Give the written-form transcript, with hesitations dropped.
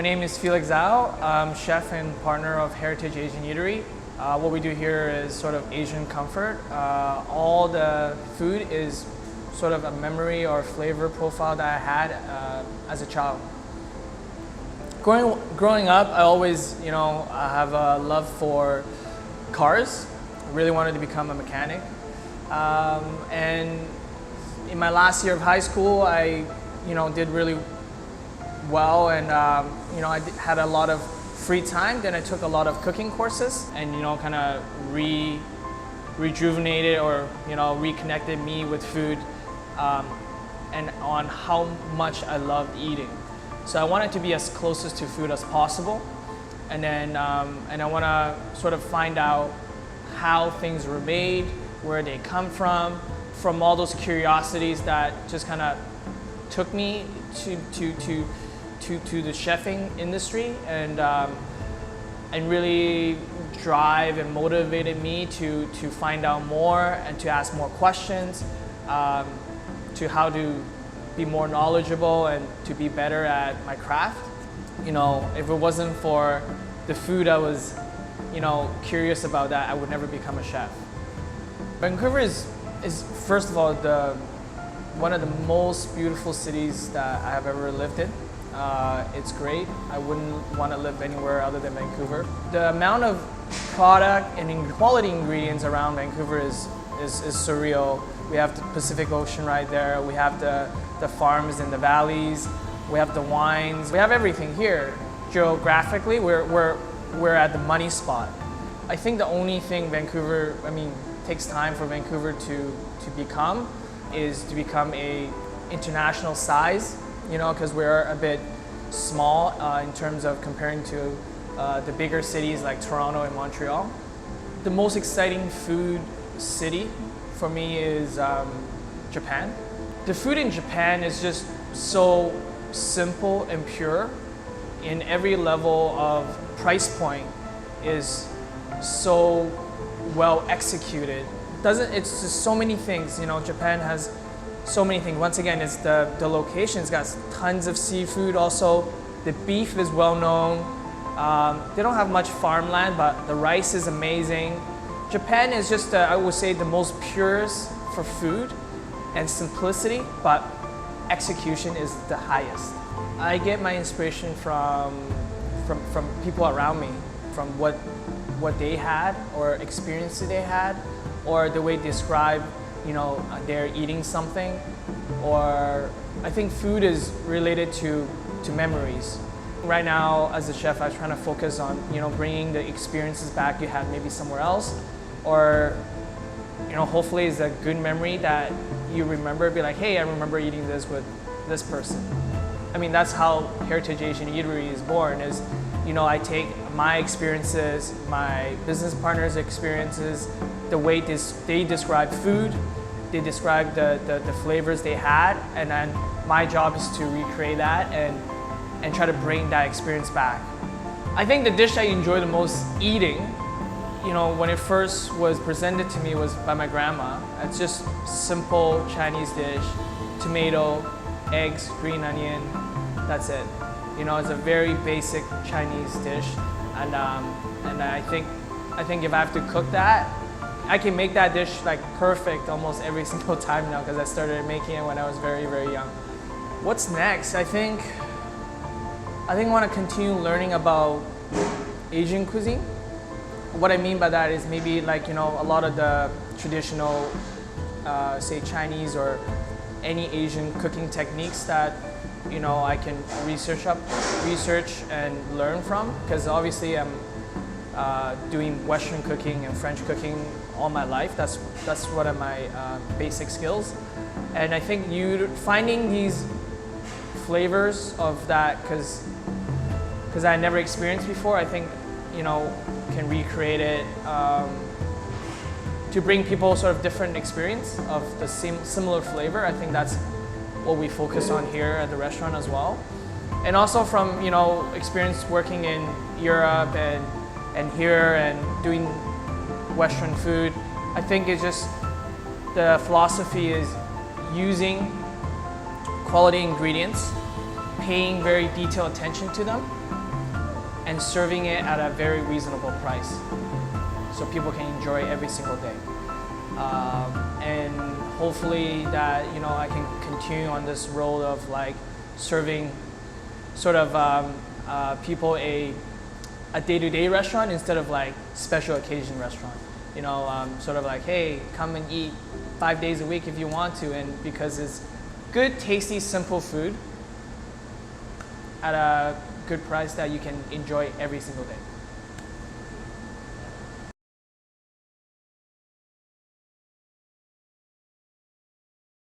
My name is Felix Zhou. I'm chef and partner of Heritage Asian Eatery. What we do here is sort of Asian comfort. All the food is sort of a memory or flavor profile that I had as a child. Growing up, I always, I have a love for cars. I really wanted to become a mechanic. And in my last year of high school, I, did really well, and I had a lot of free time. Then I took a lot of cooking courses, and kind of rejuvenated or reconnected me with food, and on how much I loved eating. So I wanted to be as closest to food as possible, and then and I want to sort of find out how things were made, where they come from all those curiosities that just kind of took me to the chefing industry, and really drive and motivated me to find out more and to ask more questions, to how to be more knowledgeable and to be better at my craft. If it wasn't for the food I was, curious about, that I would never become a chef. Vancouver is first of all one of the most beautiful cities that I have ever lived in. It's great. I wouldn't want to live anywhere other than Vancouver. The amount of product and quality ingredients around Vancouver is surreal. We have the Pacific Ocean right there. We have the farms in the valleys. We have the wines. We have everything here. Geographically, we're at the money spot. I think the only thing Vancouver, takes time for Vancouver to become is to become a international size, because we're a bit small in terms of comparing to the bigger cities like Toronto and Montreal. The most exciting food city for me is Japan. The food in Japan is just so simple and pure. In every level of price point is so well executed. It's just so many things. Japan has so many things. Once again, it's the location. It's got tons of seafood. Also, the beef is well known. They don't have much farmland, but the rice is amazing. Japan is just, I would say, the most purest for food and simplicity, but execution is the highest. I get my inspiration from people around me, from what they had or experiences they had, or the way they describe, they're eating something. Or I think food is related to memories. Right now, as a chef, I'm trying to focus on, bringing the experiences back you had maybe somewhere else, or, hopefully it's a good memory that you remember, be like, hey, I remember eating this with this person. That's how Heritage Asian Eatery is born, is, I take my experiences, my business partners' experiences, the way they describe food, they describe the flavors they had, and then my job is to recreate that and try to bring that experience back. I think the dish I enjoy the most eating, when it first was presented to me, was by my grandma. It's just simple Chinese dish, tomato, eggs, green onion, that's it. It's a very basic Chinese dish, and I think if I have to cook that, I can make that dish like perfect almost every single time now, because I started making it when I was very, very young. What's next? I think I want to continue learning about Asian cuisine. What I mean by that is maybe like, a lot of the traditional, say Chinese or any Asian cooking techniques that, I can research and learn from, because obviously I'm doing Western cooking and French cooking all my life. That's one of my basic skills. And I think finding these flavors of that, because I never experienced before, I think, can recreate it to bring people sort of different experience of the similar flavor. I think that's what we focus on here at the restaurant as well. And also from, experience working in Europe and here and doing Western food, I think it's just the philosophy is using quality ingredients, paying very detailed attention to them, and serving it at a very reasonable price, so people can enjoy it every single day. And hopefully that I can continue on this road of like serving sort of people a day-to-day restaurant instead of like special occasion restaurant. Sort of like, hey, come and eat 5 days a week if you want to, and because it's good, tasty, simple food at a good price that you can enjoy every single day.